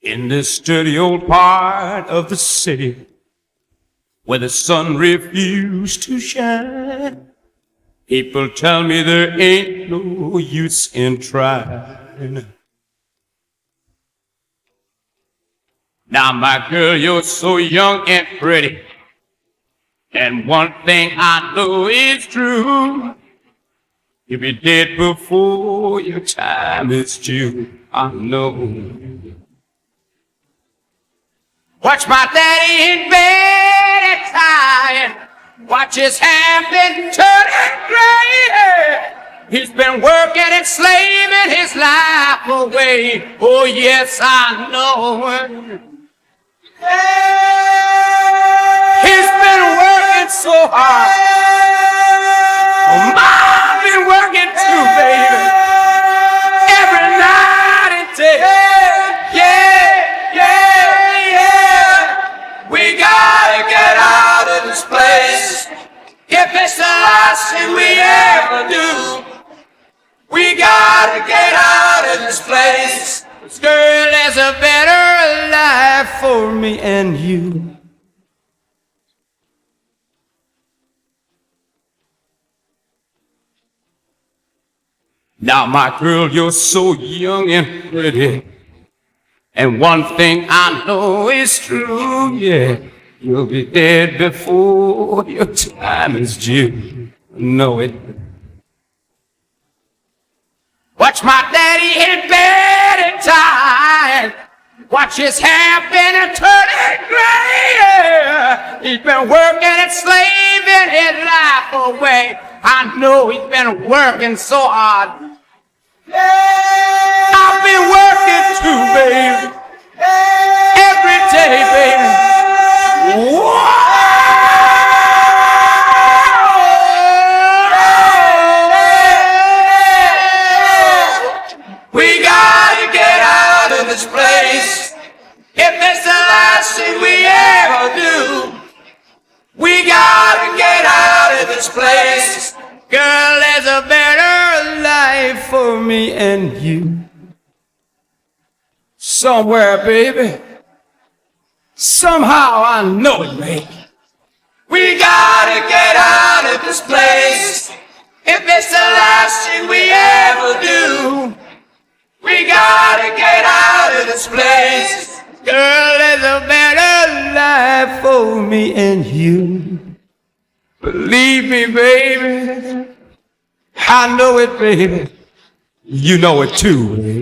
In this dirty old part of the city where the sun refused to shine, people tell me there ain't no use in trying. Now, my girl, you're so young and pretty, and one thing I know is true. You'll be dead before your time is due, I know. Watch my daddy in bed and tired. Watch his hand been turning gray. He's been working and slaving his life away. Oh, yes, I know. He's been working so hard. Oh, Mom been working too, baby. Every night and day. We gotta get out of this place. If it's the last thing we ever do, we gotta get out of this place. This girl, there's a better life for me and you. Now, my girl, you're so young and pretty, and one thing I know is true, yeah. You'll be dead before your time is due. Know it. Watch my daddy in bed and tired. Watch his hair been turning gray. He's been working and slaving his life away. I know he's been working so hard. I've been working too, baby. Every day, baby. Whoa! We gotta get out of this place. If it's the last thing we ever do, we gotta get out of this place. Girl, there's a better life for me and you. Somewhere, baby. Somehow I know it, baby. We gotta get out of this place. If it's the last thing we ever do, we gotta get out of this place. Girl, there's a better life for me and you. Believe me, baby. I know it, baby. You know it too, baby.